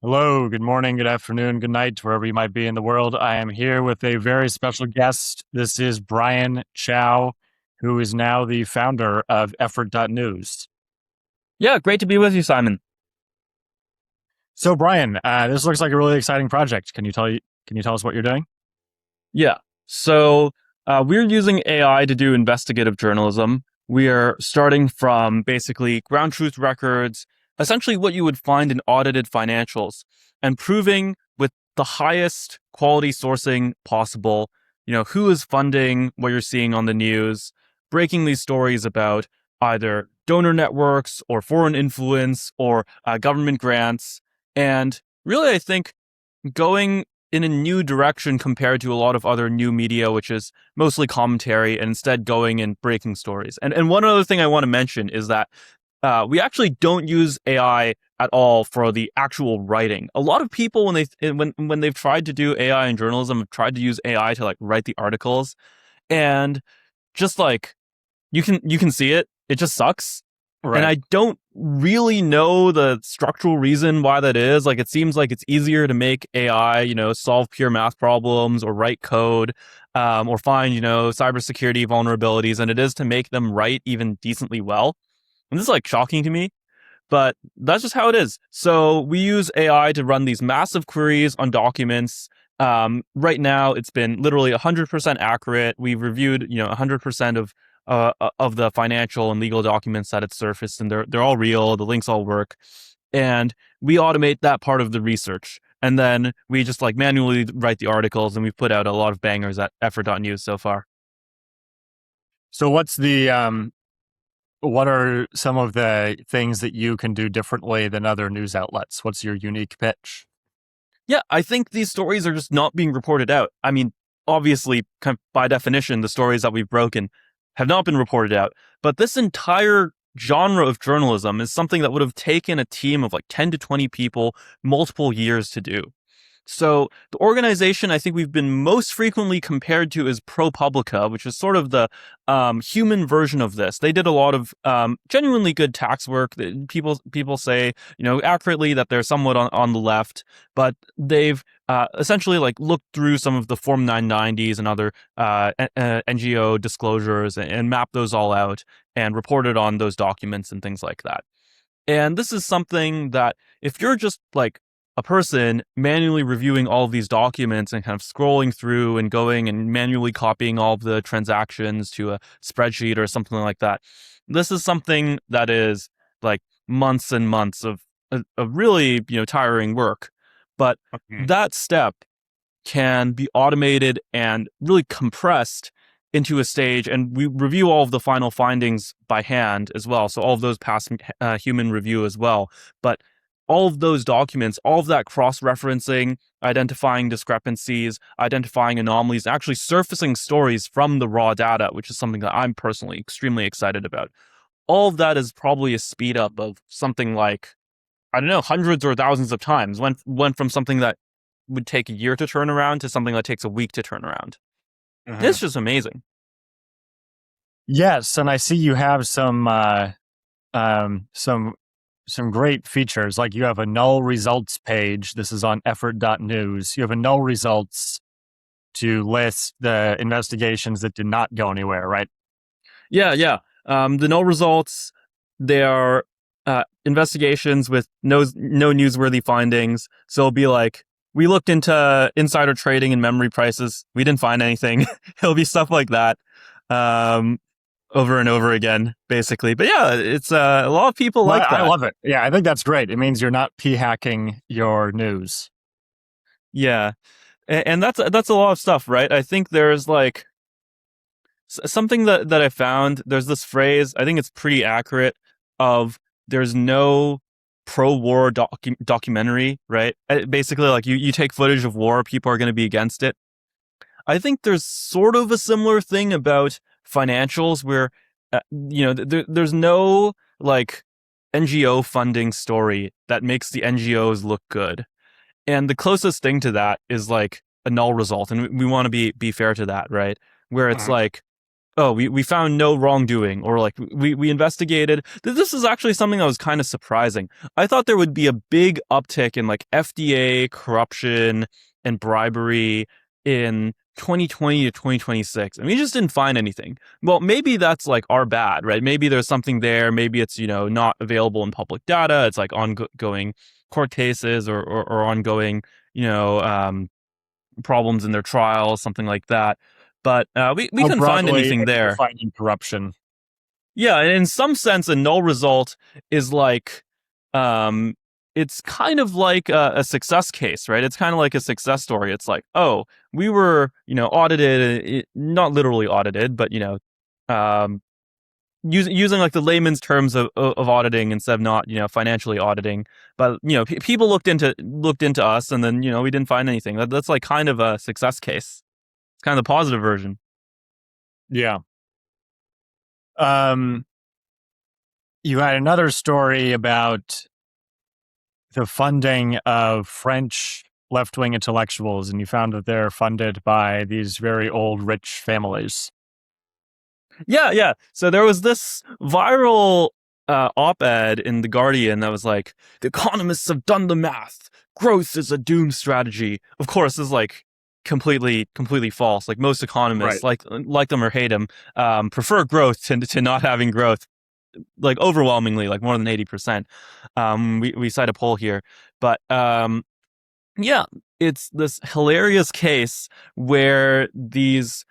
Hello, good morning, good afternoon, good night, wherever you might be in the world. I am here with a very special guest. This is Brian Chau, who is now the founder of Effort.news. Yeah, great to be with you, Simon. So, Brian, this looks like a really exciting project. Can you tell us what you're doing? Yeah. So we're using AI to do investigative journalism. We are starting from basically ground truth records, essentially what you would find in audited financials, and proving with the highest quality sourcing possible, who is funding what you're seeing on the news, breaking these stories about either donor networks or foreign influence or government grants. And really, I think going in a new direction compared to a lot of other new media, which is mostly commentary, and instead going and breaking stories. And one other thing I want to mention is that we actually don't use AI at all for the actual writing. A lot of people, when they've tried to do AI in journalism, have tried to use AI to like write the articles, and just like you can see it, it just sucks. And Right. I don't really know the structural reason why that is. Like, it seems like it's easier to make AI, solve pure math problems or write code, or find, cybersecurity vulnerabilities than it is to make them write even decently well. And this is like shocking to me, but that's just how it is. So we use AI to run these massive queries on documents. Right now, it's been literally 100% accurate. We've reviewed, 100% of the financial and legal documents that it's surfaced, and they're all real. The links all work, and we automate that part of the research. And then we just like manually write the articles, and we've put out a lot of bangers at Effort.news so far. So, what are some of the things that you can do differently than other news outlets? What's your unique pitch? Yeah, I think these stories are just not being reported out. I mean, obviously, by definition, the stories that we've broken have not been reported out. But this entire genre of journalism is something that would have taken a team of like 10 to 20 people multiple years to do. So the organization I think we've been most frequently compared to is ProPublica, which is sort of the human version of this. They did a lot of genuinely good tax work. People say, accurately that they're somewhat on the left, but they've essentially like looked through some of the Form 990s and other NGO disclosures and mapped those all out and reported on those documents and things like that. And this is something that if you're just like a person manually reviewing all of these documents and kind of scrolling through and going and manually copying all of the transactions to a spreadsheet or something like that, this is something that is like months and months of really, tiring work. But Mhm. that step can be automated and really compressed into a stage, and we review all of the final findings by hand as well, so all of those pass human review as well. But all of those documents, all of that cross-referencing, identifying discrepancies, identifying anomalies, actually surfacing stories from the raw data, which is something that I'm personally extremely excited about, all of that is probably a speed up of something like, I don't know, hundreds or thousands of times. Went from something that would take a year to turn around to something that takes a week to turn around. It's Mhm. just amazing. Yes, and I see you have um, some some great features. Like you have a null results page. This is on effort.news. You have a null results to list the investigations that did not go anywhere, right? Yeah, yeah. The null results, they are investigations with no newsworthy findings. So it'll be like, we looked into insider trading and memory prices. We didn't find anything. It'll be stuff like that. Um, Over and over again, basically. But yeah, it's a lot of people Well, like I that. love it. Yeah, I think that's great. It means you're not p hacking your news. Yeah, and that's a lot of stuff, right? I think there's like something that I found. There's this phrase. I think it's pretty accurate. Of there's no pro-war documentary, right? Basically, like you take footage of war, people are going to be against it. I think there's sort of a similar thing about financials where, there's no like NGO funding story that makes the NGOs look good. And the closest thing to that is like a null result. And we want to be fair to that, right? Where it's Mhm. like, oh, we found no wrongdoing, or like we investigated. This is actually something that was kind of surprising. I thought there would be a big uptick in like FDA corruption and bribery in 2020 to 2026, and we just didn't find anything. Well, maybe that's like our bad, right? Maybe there's something there. Maybe it's, not available in public data. It's like ongoing court cases, or ongoing, you know, um, problems in their trials, something like that. But we How couldn't find broadly anything are you there. defining corruption? Yeah, and in some sense, a null result is like, um, it's kind of like a success case, right? It's kind of like a success story. It's like, oh, we were, audited, not literally audited, but um, using like the layman's terms of auditing instead of not, financially auditing. But people looked into us, and then we didn't find anything. That's like kind of a success case. It's kind of the positive version. Yeah. Um, you had another story about the funding of French left-wing intellectuals, and you found that they're funded by these very old, rich families. Yeah, yeah. So there was this viral op-ed in The Guardian that was like, "The economists have done the math. Growth is a doom strategy." Of course, this is like completely false. Like most economists, Right. like them or hate them, prefer growth to not having growth. Like overwhelmingly, like more than 80%. We cite a poll here, but yeah, it's this hilarious case where these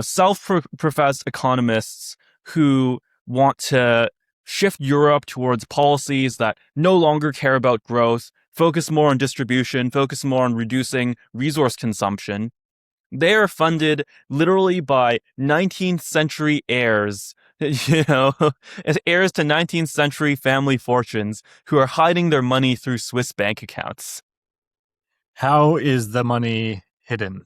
self-professed economists who want to shift Europe towards policies that no longer care about growth, focus more on distribution, focus more on reducing resource consumption. They are funded literally by 19th century heirs, as heirs to 19th century family fortunes who are hiding their money through Swiss bank accounts. How is the money hidden?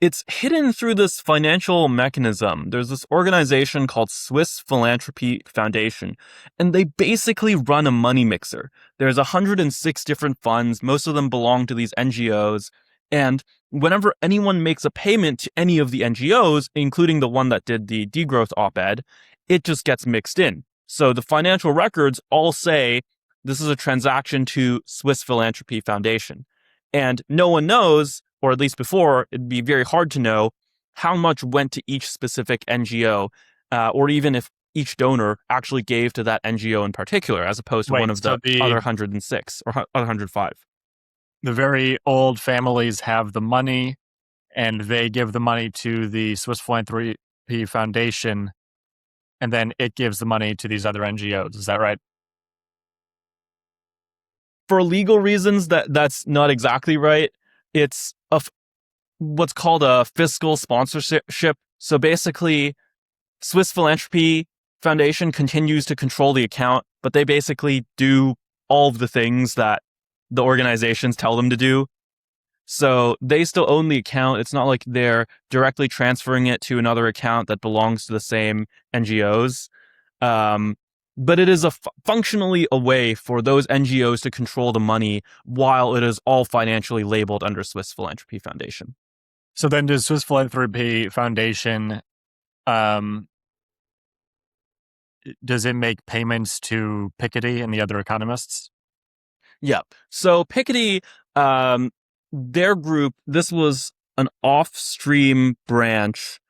It's hidden through this financial mechanism. There's this organization called Swiss Philanthropy Foundation, and they basically run a money mixer. There's 106 different funds, most of them belong to these NGOs, and whenever anyone makes a payment to any of the NGOs, including the one that did the degrowth op-ed, it just gets mixed in. So the financial records all say this is a transaction to Swiss Philanthropy Foundation. And no one knows, or at least before, it'd be very hard to know how much went to each specific NGO, or even if each donor actually gave to that NGO in particular, as opposed to one Wait, of so the other 106 or other 105. the very old families have the money, and they give the money to the Swiss Philanthropy Foundation, and then it gives the money to these other NGOs. Is that right? For legal reasons, that's not exactly right. It's what's called a fiscal sponsorship. So basically, Swiss Philanthropy Foundation continues to control the account, but they basically do all of the things that the organizations tell them to do. So they still own the account. It's not like they're directly transferring it to another account that belongs to the same NGOs. Um, but it is functionally a way for those NGOs to control the money while it is all financially labeled under Swiss Philanthropy Foundation. So then does Swiss Philanthropy Foundation, um, does it make payments to Piketty and the other economists? Yeah. So Piketty, their group, this was an off-stream branch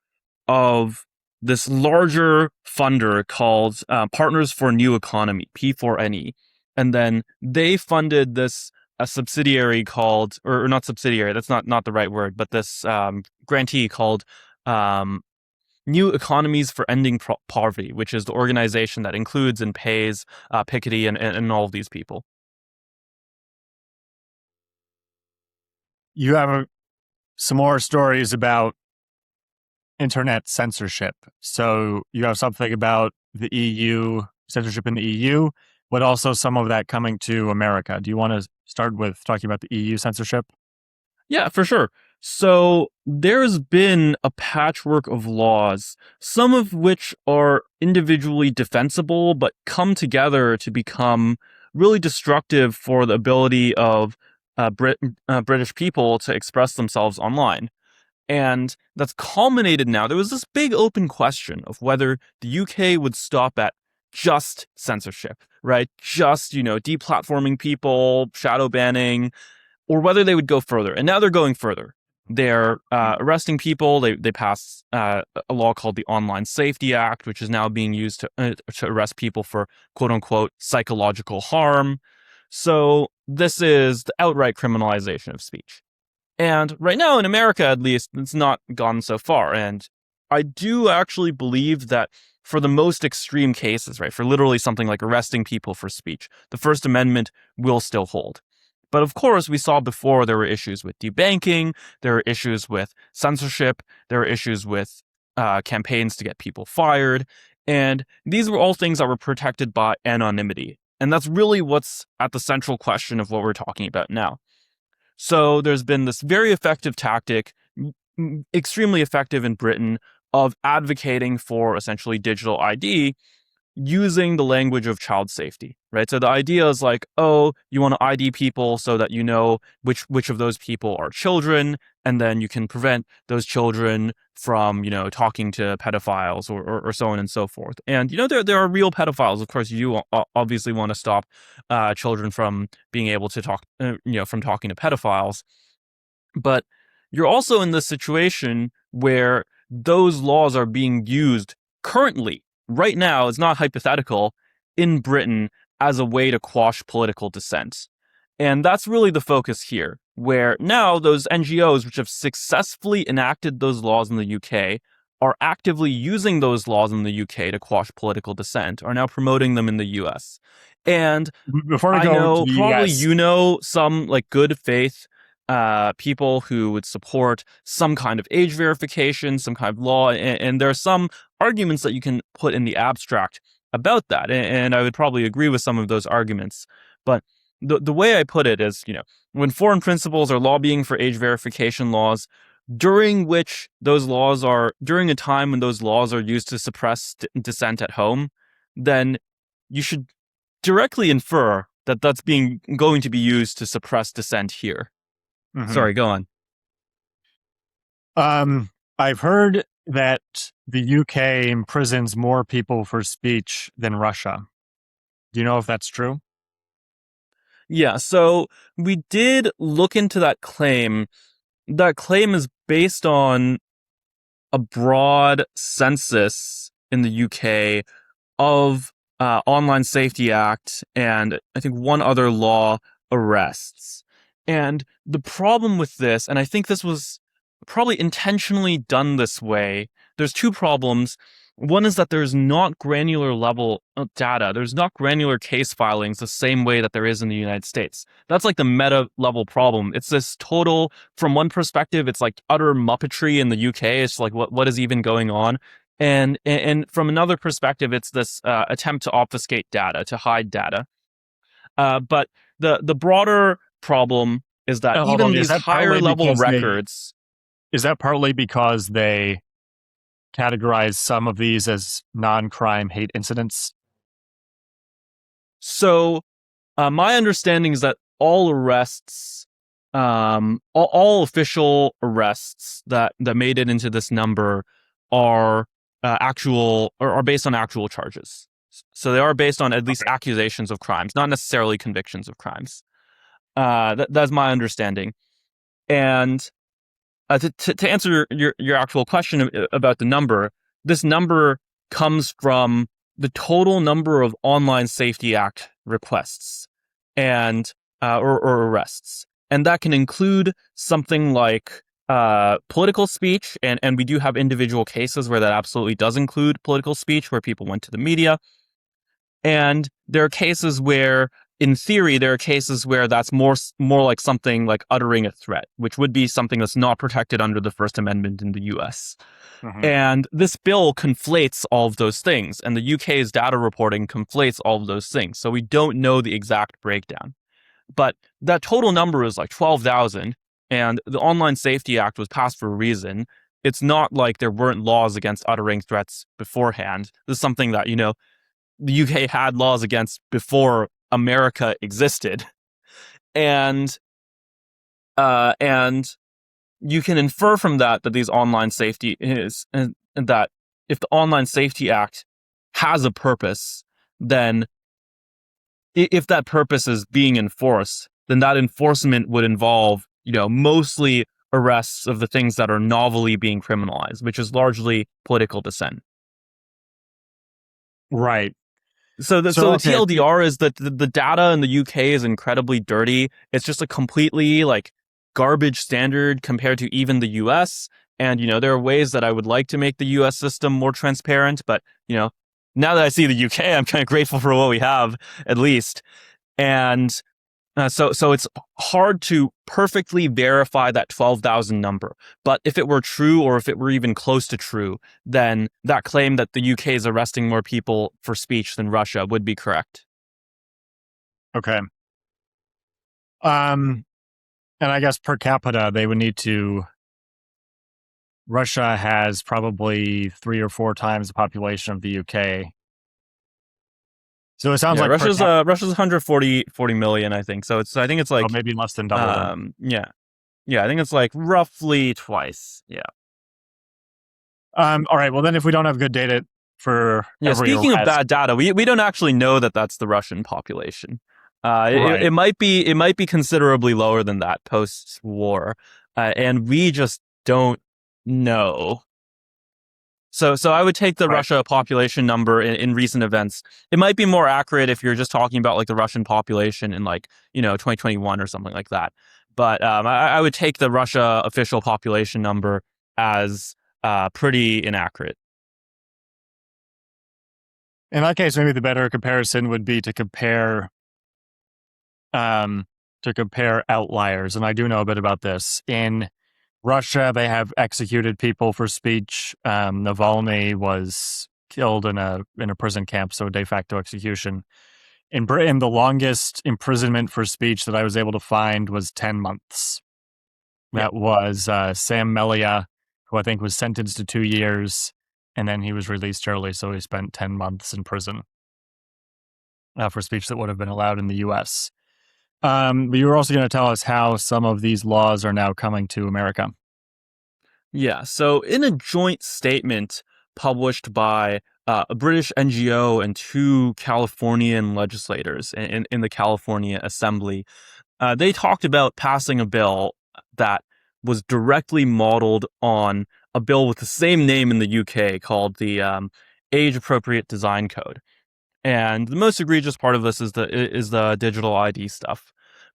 of this larger funder called Partners for New Economy, P4NE. And then they funded this a subsidiary called, or not subsidiary, that's not the right word, but this grantee called um, New Economies for Ending Poverty, which is the organization that includes and pays Piketty and all of these people. You have some more stories about internet censorship. So you have something about the EU, censorship in the EU, but also some of that coming to America. Do you want to start with talking about the EU censorship? Yeah, for sure. So there's been a patchwork of laws, some of which are individually defensible, but come together to become really destructive for the ability of British people to express themselves online. And that's culminated now. There was this big open question of whether the UK would stop at just censorship, right? Just, deplatforming people, shadow banning, or whether they would go further. And now they're going further. They're arresting people. They passed a law called the Online Safety Act, which is now being used to arrest people for quote unquote psychological harm. So this is the outright criminalization of speech. And right now in America, at least, it's not gone so far. And I do actually believe that for the most extreme cases, right, for literally something like arresting people for speech, the First Amendment will still hold. But of course, we saw before there were issues with debanking, there were issues with censorship, there were issues with campaigns to get people fired. And these were all things that were protected by anonymity. And that's really what's at the central question of what we're talking about now. So there's been this very effective tactic, extremely effective in Britain, of advocating for essentially digital ID using the language of child safety, right? So the idea is like, oh, you want to ID people so that you know which of those people are children, and then you can prevent those children from, talking to pedophiles or so on and so forth. And, there are real pedophiles. Of course, you obviously want to stop children from being able to talk, from talking to pedophiles. But you're also in this situation where those laws are being used currently, right now, it's not hypothetical, in Britain as a way to quash political dissent. And that's really the focus here, where now those NGOs which have successfully enacted those laws in the UK are actively using those laws in the UK to quash political dissent, are now promoting them in the US. And Before we I go to know the probably US, some like good faith people who would support some kind of age verification, some kind of law, and there are some arguments that you can put in the abstract about that, and I would probably agree with some of those arguments. But the way I put it is, when foreign principals are lobbying for age verification laws, during a time when those laws are used to suppress dissent at home, then you should directly infer that that's going to be used to suppress dissent here. mhm. Sorry, go on. I've heard that the UK imprisons more people for speech than Russia. Do you know if that's true? Yeah, so we did look into that claim. That claim is based on a broad census in the UK of Online Safety Act and I think one other law arrests. And the problem with this, and I think this was probably intentionally done this way, there's two problems. One is that there's not granular level data. There's not granular case filings the same way that there is in the United States. That's like the meta level problem. It's this total, from one perspective, it's like utter muppetry in the UK. It's like, what is even going on? And from another perspective, it's this attempt to obfuscate data, to hide data. But the broader problem is that Hold even on. these higher level records. Is that partly because they categorize some of these as non-crime hate incidents? So my understanding is that all arrests, all official arrests that made it into this number are actual or are based on actual charges. So they are based on at least Okay. accusations of crimes, not necessarily convictions of crimes. That's my understanding. And to answer your actual question about the number, this number comes from the total number of Online Safety Act requests and or arrests, and that can include something like political speech, and we do have individual cases where that absolutely does include political speech, where people went to the media, and there are cases where, in theory, there are cases where that's more like something like uttering a threat, which would be something that's not protected under the First Amendment in the US. Mhm. And this bill conflates all of those things, and the UK's data reporting conflates all of those things. So we don't know the exact breakdown. But that total number is like 12,000, and the Online Safety Act was passed for a reason. It's not like there weren't laws against uttering threats beforehand. This is something that, the UK had laws against before America existed. And you can infer from that these online safety is, and that if the Online Safety Act has a purpose, then if that purpose is being enforced, then that enforcement would involve, mostly arrests of the things that are novelly being criminalized, which is largely political dissent. Right. So the Okay. TLDR is that the data in the UK is incredibly dirty. It's just a completely like garbage standard compared to even the US. And there are ways that I would like to make the US system more transparent, but now that I see the UK, I'm kind of grateful for what we have at least. And so it's hard to perfectly verify that 12,000 number. But if it were true, or if it were even close to true, then that claim that the UK is arresting more people for speech than Russia would be correct. Okay. And I guess per capita, they would need to. Russia has probably 3 or 4 times the population of the UK. So it sounds Yeah, like Russia's 140 million, I think. So I think it's like maybe less than double then. yeah. Yeah, I think it's like roughly twice. Yeah. All right. Well, then if we don't have good data for Yeah, every speaking of arrest, bad data, we don't actually know that that's the Russian population. right? It might be considerably lower than that post-war, and we just don't know. So I would take the Right. Russia population number in recent events. It might be more accurate if you're just talking about like the Russian population in like 2021 or something like that. But I would take the Russia official population number as pretty inaccurate. In that case, maybe the better comparison would be to compare outliers. And I do know a bit about this. In Russia, they have executed people for speech. Navalny was killed in a prison camp, so de facto execution. In Britain, the longest imprisonment for speech that I was able to find was 10 months. Yeah. That was Sam Melia, who I think was sentenced to 2 years, and then he was released early, so he spent 10 months in prison for speech that would have been allowed in the US. But you were also going to tell us how some of these laws are now coming to America. Yeah. So, in a joint statement published by a British NGO and 2 Californian legislators in the California Assembly, they talked about passing a bill that was directly modeled on a bill with the same name in the UK called the Age Appropriate Design Code. And the most egregious part of this is the digital ID stuff.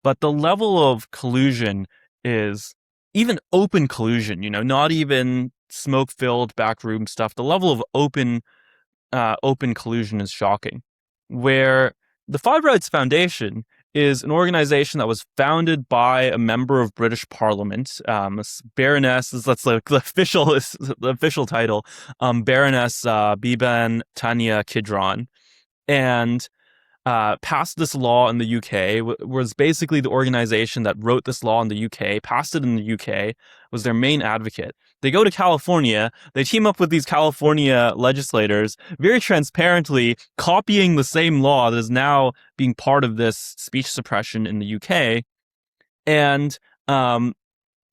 But the level of collusion is even open collusion, not even smoke-filled backroom stuff. The level of open collusion is shocking. Where the Five Rights Foundation is an organization that was founded by a member of British Parliament, Baroness. That's like the official title, Baroness Biban Tanya Kidron, and passed this law in the UK, was basically the organization that wrote this law in the UK, passed it in the UK, was their main advocate. They go to California, they team up with these California legislators, very transparently copying the same law that is now being part of this speech suppression in the UK. And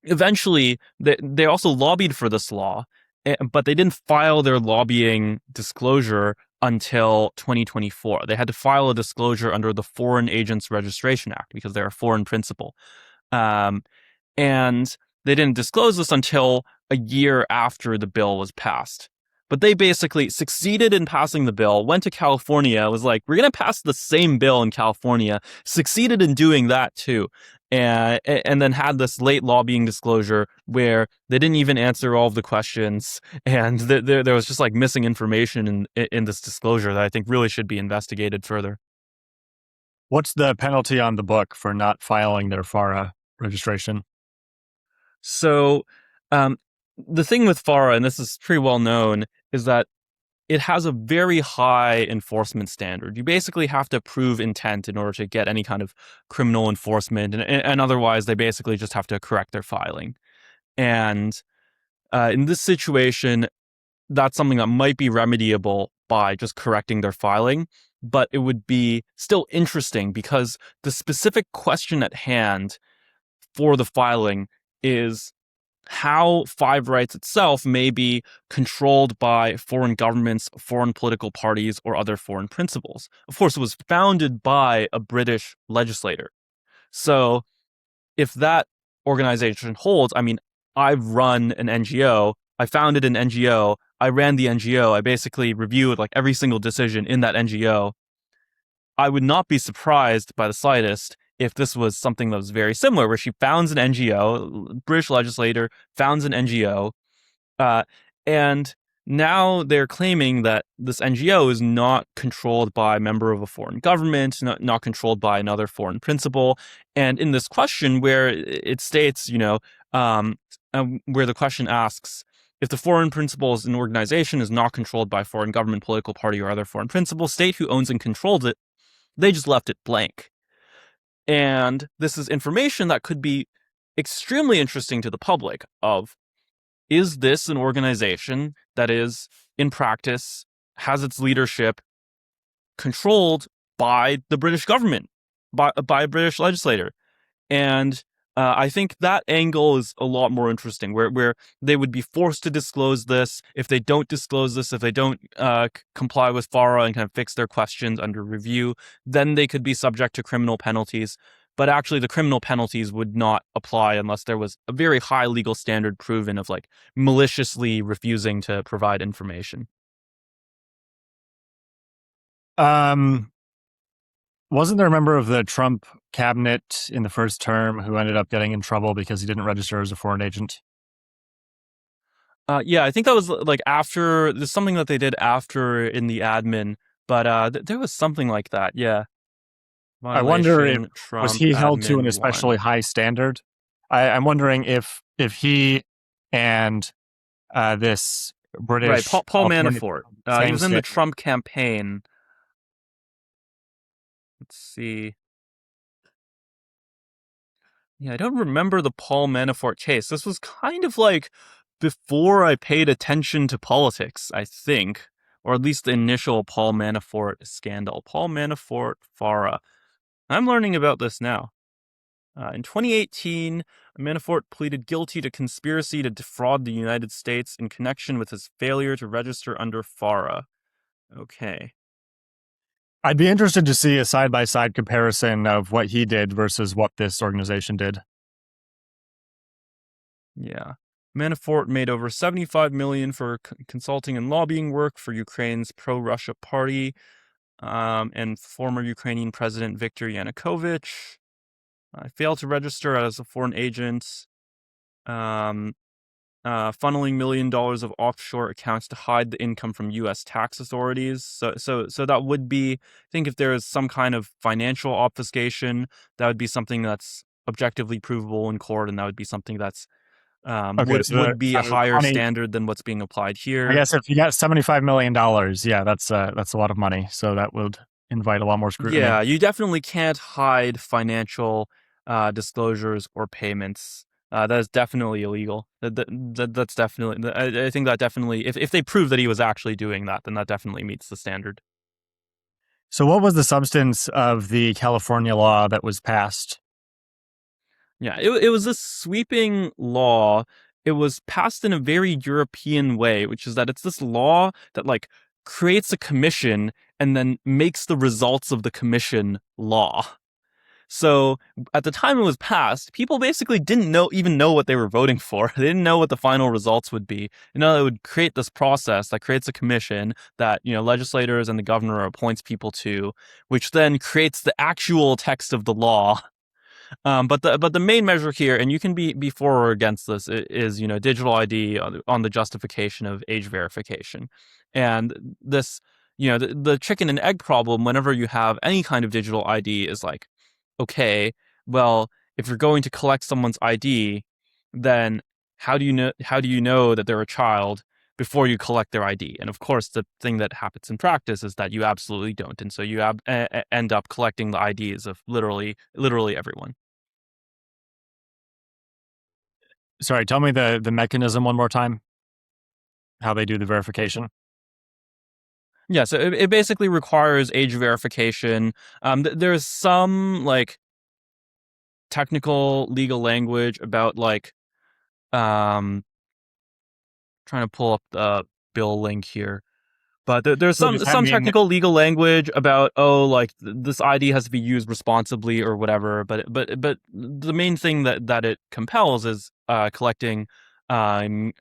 eventually, they also lobbied for this law, but they didn't file their lobbying disclosure until 2024. They had to file a disclosure under the Foreign Agents Registration Act because they're a foreign principal. Um, and they didn't disclose this until a year after the bill was passed. But they basically succeeded in passing the bill, went to California, was like, we're going to pass the same bill in California, succeeded in doing that too. And then had this late lobbying disclosure where they didn't even answer all of the questions. And there was just like missing information in this disclosure that I think really should be investigated further. What's the penalty on the book for not filing their FARA registration? So, the thing with FARA, and this is pretty well known, is that it has a very high enforcement standard. You basically have to prove intent in order to get any kind of criminal enforcement, and otherwise they basically just have to correct their filing. And in this situation, that's something that might be remediable by just correcting their filing, but it would be still interesting because the specific question at hand for the filing is how Five Rights itself may be controlled by foreign governments, foreign political parties, or other foreign principles. Of course, it was founded by a British legislator. So if that organization holds, I mean, I've run an NGO, I founded an NGO, I ran the NGO, I basically reviewed like every single decision in that NGO. I would not be surprised by the slightest if this was something that was very similar, where she founds an NGO, British legislator founds an NGO, uh, and now they're claiming that this NGO is not controlled by a member of a foreign government, not controlled by another foreign principal. And in this question, where it states, where the question asks, if the foreign principal is an organization is not controlled by a foreign government, political party, or other foreign principal, state who owns and controls it, they just left it blank. And this is information that could be extremely interesting to the public of, is this an organization that is, in practice, has its leadership controlled by the British government, by a British legislator? And I think that angle is a lot more interesting, where they would be forced to disclose this. If they don't disclose this, if they don't comply with FARA and kind of fix their questions under review, then they could be subject to criminal penalties. But actually, the criminal penalties would not apply unless there was a very high legal standard proven of like maliciously refusing to provide information. Um, wasn't there a member of the Trump cabinet in the first term who ended up getting in trouble because he didn't register as a foreign agent? Yeah, I think that was like after, there's something that they did after in the admin, but there was something like that. Yeah. I wonder if Violation, was Trump he held to an admin especially one. high standard? I'm wondering if he and this Right, British Paul alternative Manafort. He same was in the standard. Trump campaign. Let's see. Yeah, I don't remember the Paul Manafort case. This was kind of like before I paid attention to politics, I think, or at least the initial Paul Manafort scandal. Paul Manafort, FARA. I'm learning about this now. In 2018, Manafort pleaded guilty to conspiracy to defraud the United States in connection with his failure to register under FARA. Okay. I'd be interested to see a side by side comparison of what he did versus what this organization did. Yeah. Manafort made over 75 million for consulting and lobbying work for Ukraine's pro-Russia party, and former Ukrainian President Viktor Yanukovych. I failed to register as a foreign agent. Um, Funneling $1 million of offshore accounts to hide the income from U.S. tax authorities. So that would be, I think, if there is some kind of financial obfuscation, that would be something that's objectively provable in court, and that would be something that's Okay, would be a so higher 20. standard than what's being applied I here. guess if you got $75 million, yeah, that's a lot of money. So that would invite a lot more scrutiny. Yeah, you definitely can't hide financial disclosures or payments. That is definitely illegal. That's definitely. I think that definitely, if they prove that he was actually doing that, then that definitely meets the standard. So, what was the substance of the California law that was passed? Yeah, it was a sweeping law. It was passed in a very European way, which is that it's this law that like creates a commission and then makes the results of the commission law. So at the time it was passed, people basically didn't even know what they were voting for. They didn't know what the final results would be. It would create this process that creates a commission that, legislators and the governor appoints people to, which then creates the actual text of the law. But the main measure here, and you can be for or against this, is digital ID on the justification of age verification, and this the chicken and egg problem. Whenever you have any kind of digital ID, is like, okay, well, if you're going to collect someone's ID, then how do you know that they're a child before you collect their ID? And of course, the thing that happens in practice is that you absolutely don't, and so you end up collecting the IDs of literally everyone. Sorry, tell me the mechanism one more time. How they do the verification. Yeah, so it basically requires age verification. There's some like technical legal language about like Um, trying to pull up the bill link here. But there's So does that some mean technical legal language about, oh, like this ID has to be used responsibly or whatever. But the main thing that it compels is collecting and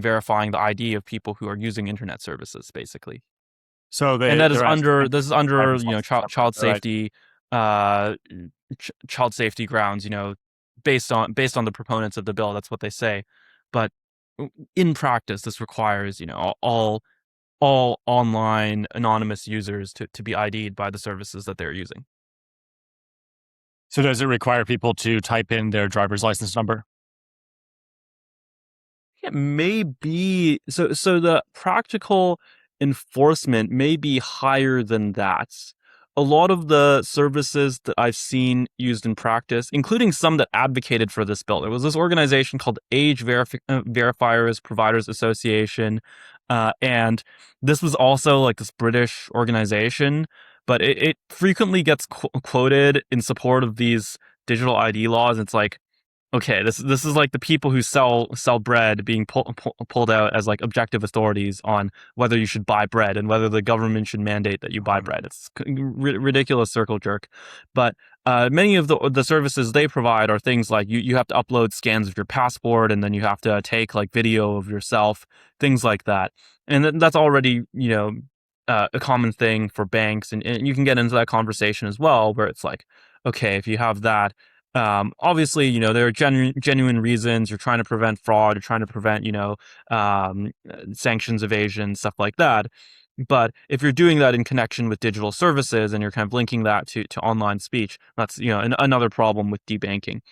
verifying the ID of people who are using internet services, basically. so And they're asking this is my under, results child right? safety, uh child safety grounds, based on the proponents of the bill. That's what they say. But in practice, this requires, all online anonymous users to be ID'd by the services that they're using. So does it require people to type in their driver's license number? It may be so the practical enforcement may be higher than that. A lot of the services that I've seen used in practice, including some that advocated for this bill, there was this organization called Verifiers Providers Association, and this was also like this British organization, but it frequently gets quoted in support of these digital ID laws. It's like, okay, this is like the people who sell bread being pulled out as like objective authorities on whether you should buy bread and whether the government should mandate that you buy bread. It's ridiculous circle jerk. But many of the services they provide are things like you have to upload scans of your passport, and then you have to take like video of yourself, things like that. And that's already, a common thing for banks, and you can get into that conversation as well, where it's like, okay, if you have that, obviously, there are genuine reasons. You're trying to prevent fraud. You're trying to prevent, sanctions evasion, stuff like that. But if you're doing that in connection with digital services and you're kind of linking that to online speech, that's, another problem with debanking.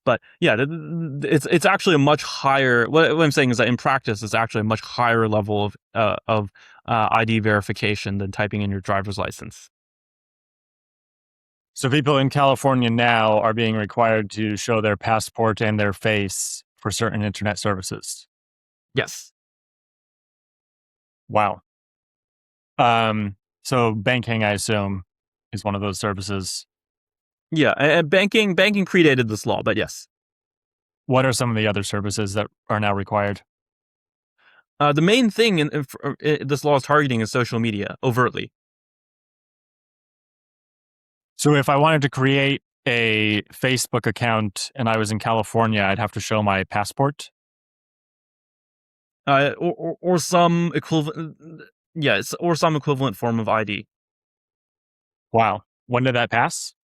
But yeah, it's actually a much higher. What I'm saying is that in practice, it's actually a much higher level of ID verification than typing in your driver's license. So people in California now are being required to show their passport and their face for certain internet services. Yes. Wow. So banking, I assume, is one of those services. Yeah, and banking predated this law, but yes. What are some of the other services that are now required? The main thing this law is targeting is social media overtly. So if I wanted to create a Facebook account and I was in California, I'd have to show my passport. Or some equivalent, yes, or some equivalent form of ID. Wow. When did that pass?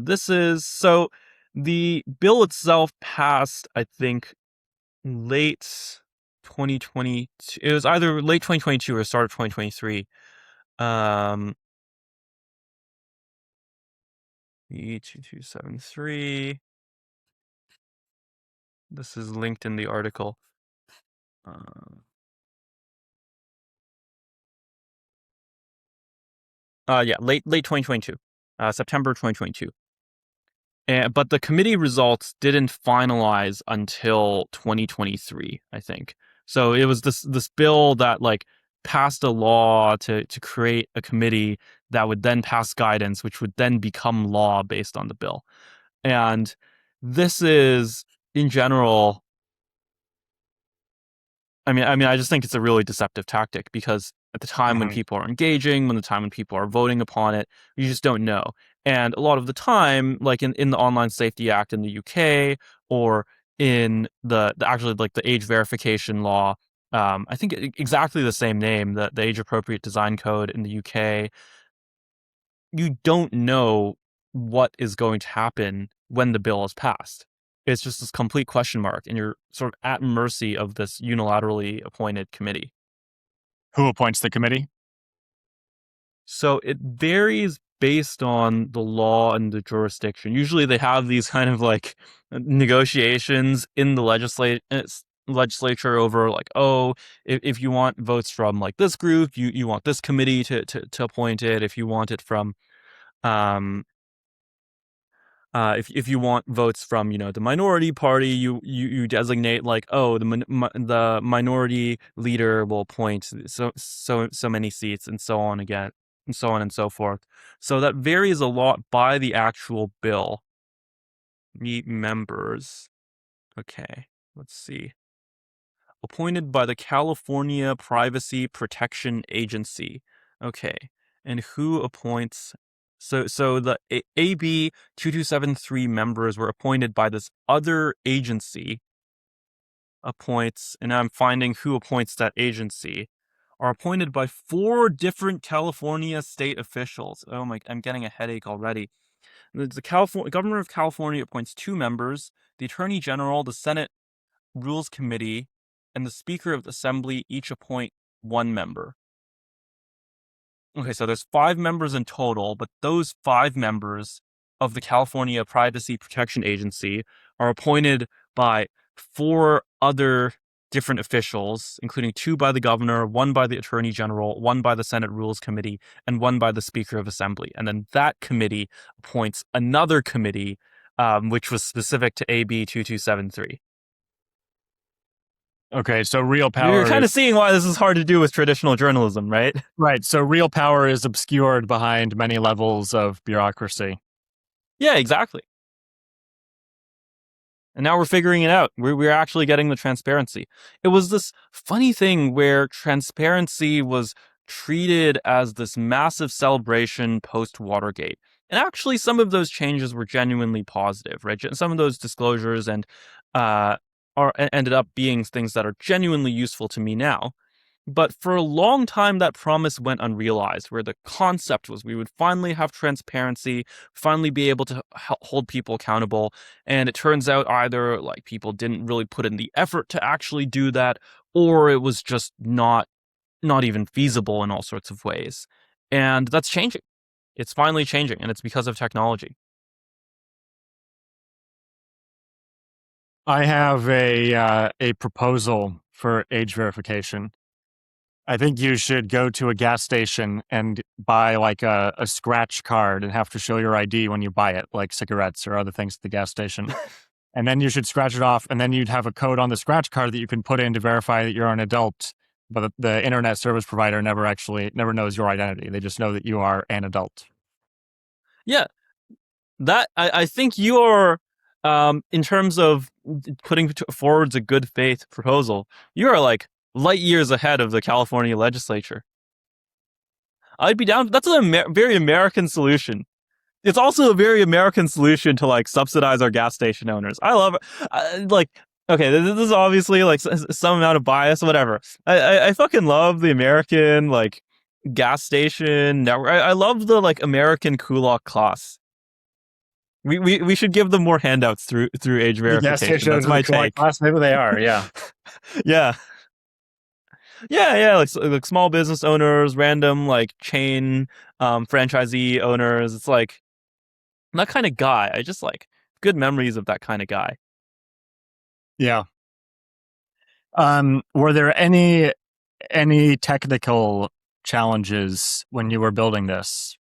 This is so the bill itself passed, I think, late 2020. It was either late 2022 or start of 2023. Um, E2273. This is linked in the article. Uh, yeah, late 2022, September 2022. But the committee results didn't finalize until 2023, I think. So it was this bill that like passed a law to create a committee that would then pass guidance, which would then become law based on the bill. And this is, in general, I just think it's a really deceptive tactic, because at the time when Mhm. people are engaging, when the time when people are voting upon it, you just don't know. And a lot of the time, like in the Online Safety Act in the UK, or in the actually like the age verification law, I think exactly the same name, the age appropriate design code in the UK, you don't know what is going to happen when the bill is passed. It's just this complete question mark, and you're sort of at mercy of this unilaterally appointed committee. Who appoints the committee? So it varies based on the law and the jurisdiction. Usually they have these kind of like negotiations in the legislature over like, oh, if you want votes from like this group, you want this committee to appoint it. If you want it from um if you want votes from, the minority party, you designate like, oh, the minority leader will appoint so many seats, and so on again, and so on and so forth. So that varies a lot by the actual bill. Meet members. Okay, let's see. Appointed by the California Privacy Protection Agency. Okay, and who appoints? So the AB 2273 members were appointed by this other agency. Appoints, and I'm finding who appoints that agency. Are appointed by 4 different California state officials. Oh my, I'm getting a headache already. The governor of California appoints 2 members. The attorney general, the Senate Rules Committee, and the Speaker of the Assembly each appoint 1 member. Okay, so there's 5 members in total, but those 5 members of the California Privacy Protection Agency are appointed by 4 other different officials, including 2 by the governor, 1 by the attorney general, 1 by the Senate Rules Committee, and 1 by the Speaker of Assembly. And then that committee appoints another committee, which was specific to AB 2273. Okay, so real You're power kind is of seeing why this is hard to do with traditional journalism, right? right. So real power is obscured behind many levels of bureaucracy. Yeah, exactly. And now we're figuring it out. We're actually getting the transparency. It was this funny thing where transparency was treated as this massive celebration post Watergate. And actually, some of those changes were genuinely positive, right? Some of those disclosures and ended up being things that are genuinely useful to me now. But for a long time, that promise went unrealized, where the concept was we would finally have transparency, finally be able to hold people accountable. And it turns out either like people didn't really put in the effort to actually do that, or it was just not even feasible in all sorts of ways. And that's changing. It's finally changing, and it's because of technology. I have a proposal for age verification. I think you should go to a gas station and buy like a scratch card and have to show your ID when you buy it, like cigarettes or other things at the gas station. And then you should scratch it off, and then you'd have a code on the scratch card that you can put in to verify that you're an adult. But the internet service provider never knows your identity. They just know that you are an adult. Yeah, that I think you're in terms of putting forwards a good faith proposal, you are like light years ahead of the California legislature. I'd be down. That's a very American solution. It's also a very American solution to like subsidize our gas station owners. I love it. Like, okay, this is obviously like some amount of bias, whatever. I fucking love the American like gas station network. I love the like American kulak class. We should give them more handouts through age The gas verification. station That's owners of the my Kulak take. class, maybe they are. Yeah. Yeah. Yeah, like small business owners, random like chain franchisee owners. It's like that kind of guy. I just like good memories of that kind of guy. Yeah. Were there any technical challenges when you were building this?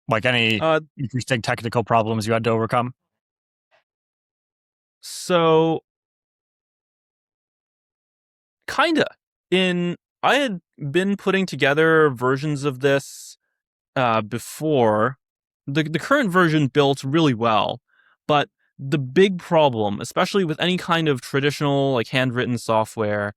Like any Uh interesting technical problems you had to overcome? so kinda in I had been putting together versions of this before. The current version built really well, but the big problem, especially with any kind of traditional like handwritten software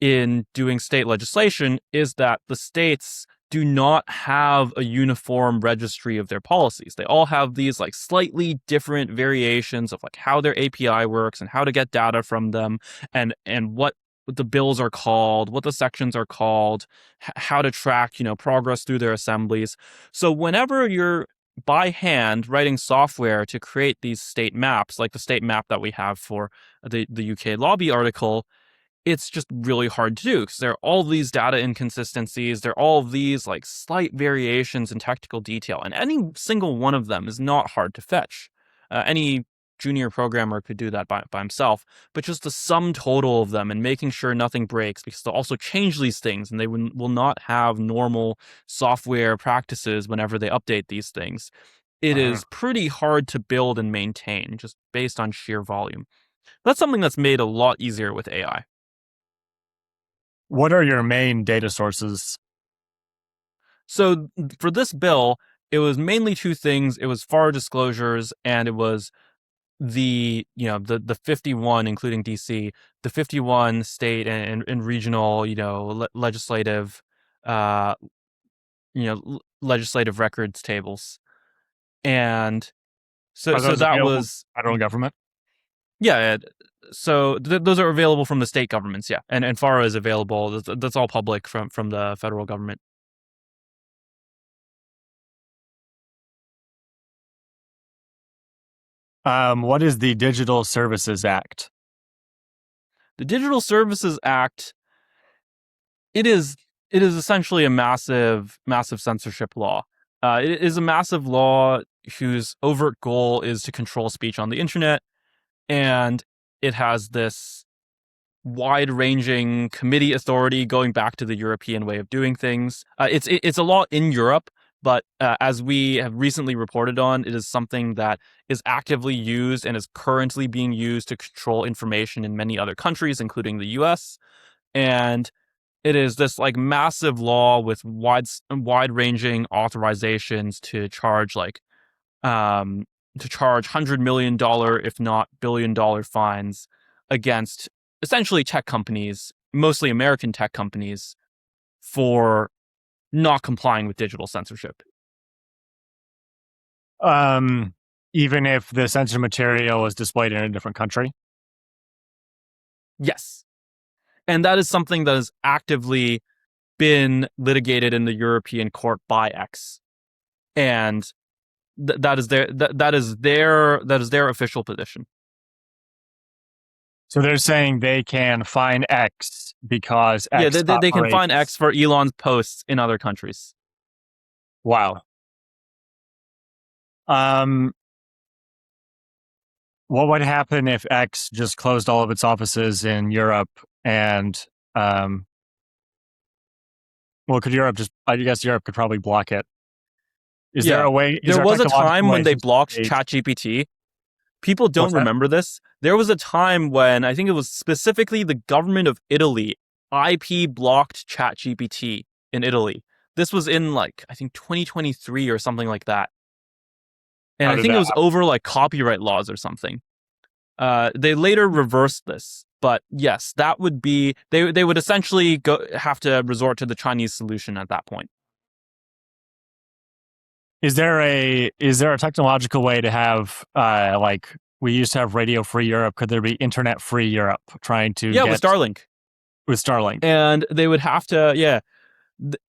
in doing state legislation, is that the states do not have a uniform registry of their policies. They all have these like slightly different variations of like how their API works and how to get data from them and what the bills are called, what the sections are called, how to track, progress through their assemblies. So whenever you're by hand writing software to create these state maps, like the state map that we have for the UK lobby article, it's just really hard to do because there are all these data inconsistencies. There are all of these like slight variations in technical detail, and any single one of them is not hard to fetch. Any junior programmer could do that by himself, but just the sum total of them and making sure nothing breaks, because they'll also change these things and they will not have normal software practices whenever they update these things. It Uh-huh. is pretty hard to build and maintain just based on sheer volume. That's something that's made a lot easier with AI. What are your main data sources? So for this bill, it was mainly 2 things. It was FAR disclosures and it was the 51, including DC, the 51 state and regional, legislative, uh, legislative records tables. And so Are so those that available to was, the federal government? yeah. So those are available from the state governments, yeah, and FARA is available. That's all public from the federal government. What is the Digital Services Act? The Digital Services Act, it is it is essentially a massive censorship law. It is a massive law whose overt goal is to control speech on the internet, and it has this wide-ranging committee authority going back to the European way of doing things. It's a law in Europe, but as we have recently reported on, it is something that is actively used and is currently being used to control information in many other countries, including the U.S. And it is this like massive law with wide-ranging authorizations um to charge $100 million, if not $1 billion fines against essentially tech companies, mostly American tech companies, for not complying with digital censorship. Um, Even if the censored material is displayed in a different country? Yes. And that is something that has actively been litigated in the European court by X. And that is their official position. So they're saying they can fine X because Yeah, X they can find X operates. for Elon's posts in other countries. Wow. Um, what would happen if X just closed all of its offices in Europe and um, well, could Europe just? I guess Europe could probably block it. Is there Yeah. a way? Is There there a was a technological time way when they to blocked state ChatGPT. People don't what's that? remember this. There was a time when I think it was specifically the government of Italy IP blocked ChatGPT in Italy. This was in like I think 2023 or something like that. And How I did think it that was over like copyright laws or something. They later reversed this, but yes, that would be they would essentially have to resort to the Chinese solution at that point. is there a technological way to have like we used to have Radio Free Europe? Could there be Internet Free Europe trying to Yeah, with get Starlink, with Starlink? and they would have to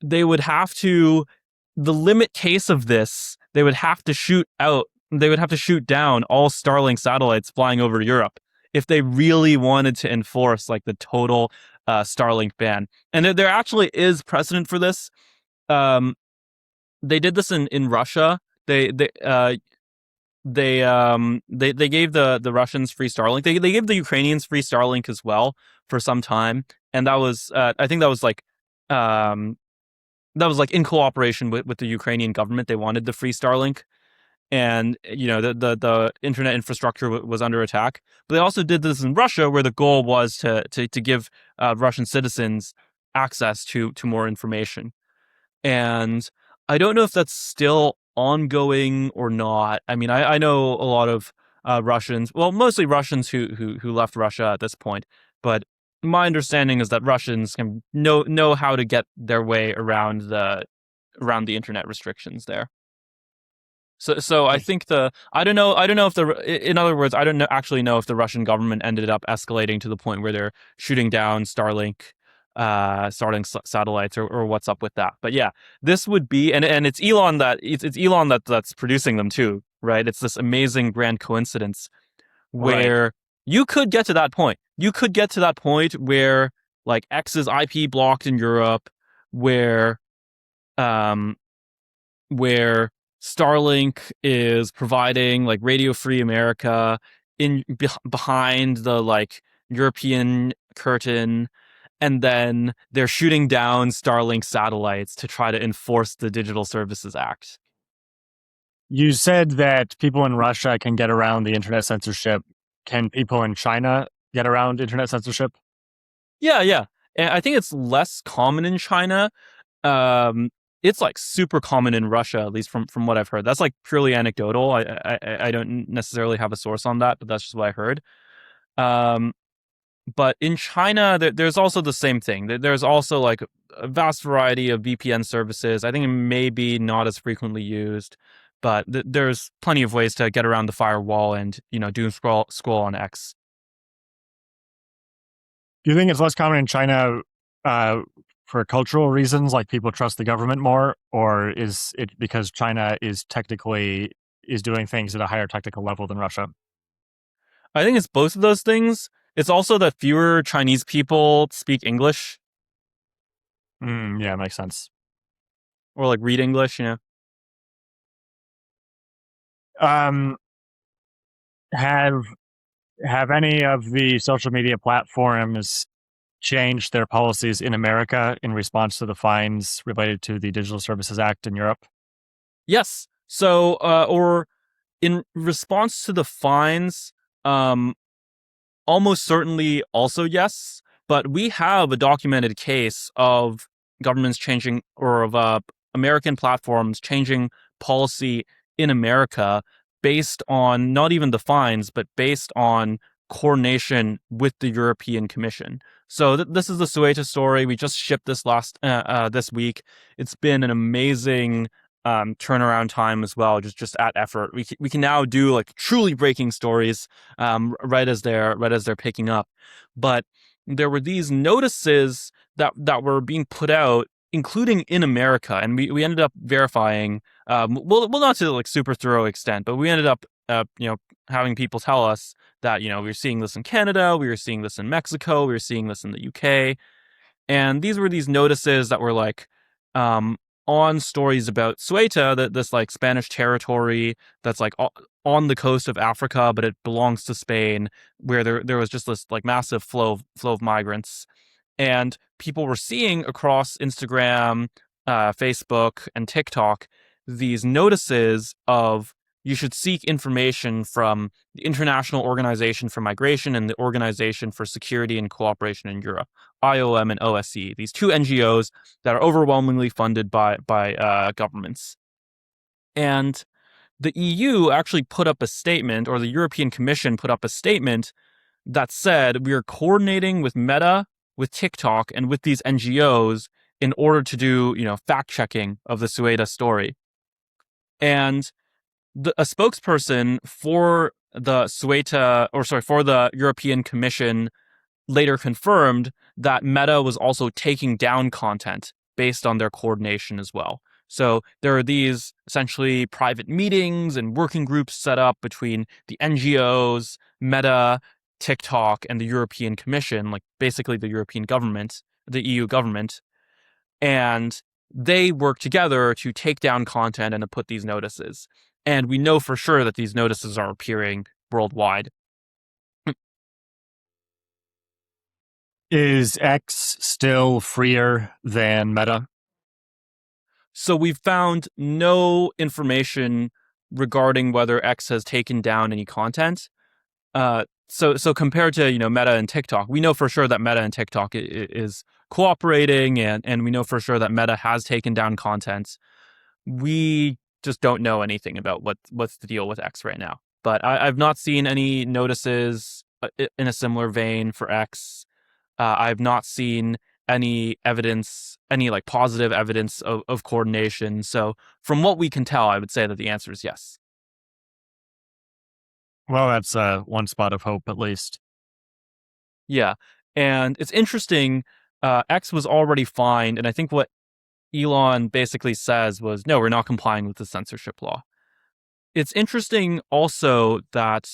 they would have to the limit case of this they would have to shoot down all Starlink satellites flying over Europe if they really wanted to enforce like the total Starlink ban. And there actually is precedent for this. Um, they did this in Russia. They gave the Russians free Starlink. They gave the Ukrainians free Starlink as well for some time, and that was I think um that was like in cooperation with the Ukrainian government. They wanted the free Starlink, and the internet infrastructure was under attack. But they also did this in Russia, where the goal was to give Russian citizens access to more information. And I don't know if that's still ongoing or not. I mean, I know a lot of Russians, well, mostly Russians who left Russia at this point, but my understanding is that Russians can know how to get their way around the internet restrictions there. So I think I don't know if in other words I don't know, actually know if the Russian government ended up escalating to the point where they're shooting down Starlink satellites, or what's up with that. But yeah, this would be, and it's Elon it's Elon that's producing them too, right? It's this amazing grand coincidence Right. where you could get to that point. You could get to that point where like X's IP blocked in Europe, where um where Starlink is providing like Radio Free America behind the like European curtain, and then they're shooting down Starlink satellites to try to enforce the Digital Services Act. You said that people in Russia can get around the internet censorship. Can people in China get around internet censorship? Yeah, yeah. And I think it's less common in China. it's like super common in Russia, at least from what I've heard. That's like purely anecdotal. I don't necessarily have a source on that, but that's just what I heard. Um, but in China, there's also the same thing. There's also like a vast variety of VPN services. I think it may be not as frequently used, but there's plenty of ways to get around the firewall and doom scroll on X. Do you think it's less common in China uh, for cultural reasons, like people trust the government more, or is it because China is doing things at a higher technical level than Russia? I think it's both of those things. It's also that fewer Chinese people speak English Yeah, makes sense. or like read English. Um, have have any of the social media platforms changed their policies in America in response to the fines related to the Digital Services Act in Europe? Yes. So, or in response to the fines, um, almost certainly also yes, but we have a documented case of governments changing or of American platforms changing policy in America based on not even the fines, but based on coordination with the European Commission. So this is the Sueta story. We just shipped this this week. It's been an amazing turnaround time as well. Just at effort, we can now do like truly breaking stories right as they're picking up. But there were these notices that were being put out, including in America, and we ended up verifying. Well, not to like super thorough extent, but we ended up having people tell us that we were seeing this in Canada, we were seeing this in Mexico, we were seeing this in the UK, and these were these notices that were like um, on stories about Ceuta, that this like Spanish territory that's like on the coast of Africa, but it belongs to Spain, where there was just this like massive flow of migrants, and people were seeing across Instagram, Facebook, and TikTok these notices of you should seek information from the International Organization for Migration and the Organization for Security and Cooperation in Europe, IOM and OSCE, these two NGOs that are overwhelmingly funded by governments. And the EU actually put up a statement, or the European Commission put up a statement that said we are coordinating with Meta, with TikTok, and with these NGOs in order to do, fact checking of the Sueda story. And a spokesperson for the for the European Commission later confirmed that Meta was also taking down content based on their coordination as well. So there are these essentially private meetings and working groups set up between the NGOs, Meta, TikTok, and the European Commission, like basically the European government, the EU government, and they work together to take down content and to put these notices. And we know for sure that these notices are appearing worldwide. Is X still freer than Meta? So we've found no information regarding whether X has taken down any content. So compared to Meta and TikTok, we know for sure that Meta and TikTok is cooperating, and we know for sure that Meta has taken down content. We just don't know anything about what's the deal with X right now. But I've not seen any notices in a similar vein for X. I've not seen any evidence, any like positive evidence of coordination. So from what we can tell, I would say that the answer is yes. Well, that's one spot of hope, at least. Yeah. And it's interesting. X was already fined. And I think what Elon basically says was, no, we're not complying with the censorship law. It's interesting also that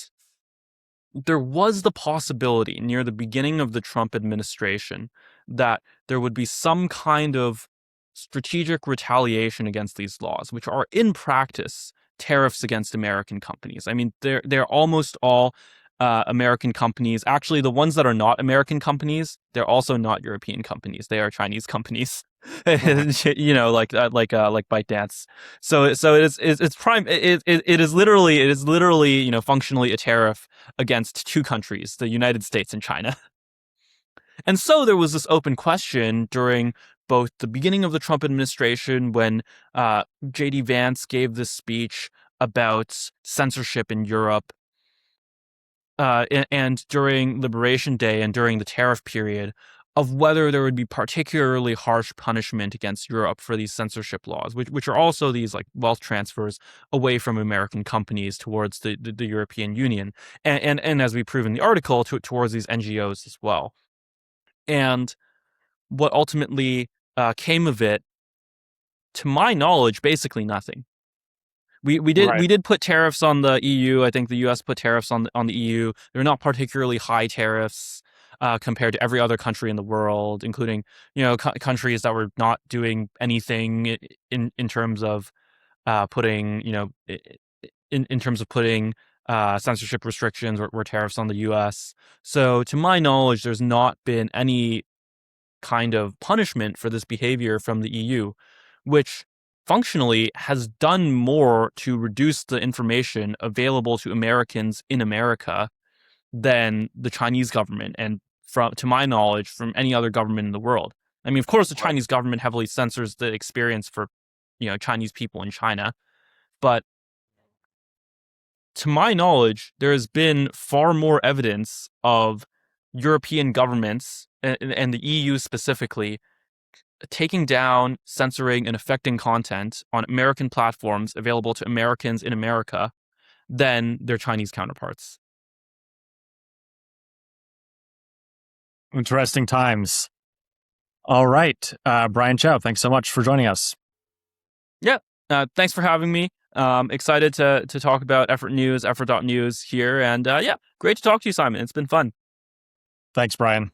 there was the possibility near the beginning of the Trump administration that there would be some kind of strategic retaliation against these laws, which are in practice tariffs against American companies. I mean, they're almost all American companies. Actually, the ones that are not American companies, they're also not European companies. They are Chinese companies. Like ByteDance. So it's prime. It is literally functionally a tariff against two countries, the United States and China. And so there was this open question during both the beginning of the Trump administration when J.D. Vance gave this speech about censorship in Europe, and during Liberation Day and during the tariff period, of whether there would be particularly harsh punishment against Europe for these censorship laws, which are also these like wealth transfers away from American companies towards the European Union, and as we prove in the article, towards these NGOs as well. And what ultimately came of it, to my knowledge, basically nothing. We Right. did put tariffs on the EU. I think the US put tariffs on the EU. They're not particularly high tariffs compared to every other country in the world, including countries that were not doing anything in terms of putting in terms of putting censorship restrictions or tariffs on the US. So to my knowledge, there's not been any kind of punishment for this behavior from the EU, which functionally has done more to reduce the information available to Americans in America than the Chinese government, and to my knowledge, from any other government in the world. I mean, of course, the Right. Chinese government heavily censors the experience for Chinese people in China, but to my knowledge, there has been far more evidence of European governments and the EU specifically taking down, censoring, and affecting content on American platforms available to Americans in America than their Chinese counterparts. Interesting times. All right. Brian Chau, thanks so much for joining us. Yeah. Thanks for having me. Excited to talk about Effort News, Effort.news here. And yeah, great to talk to you, Simon. It's been fun. Thanks, Brian.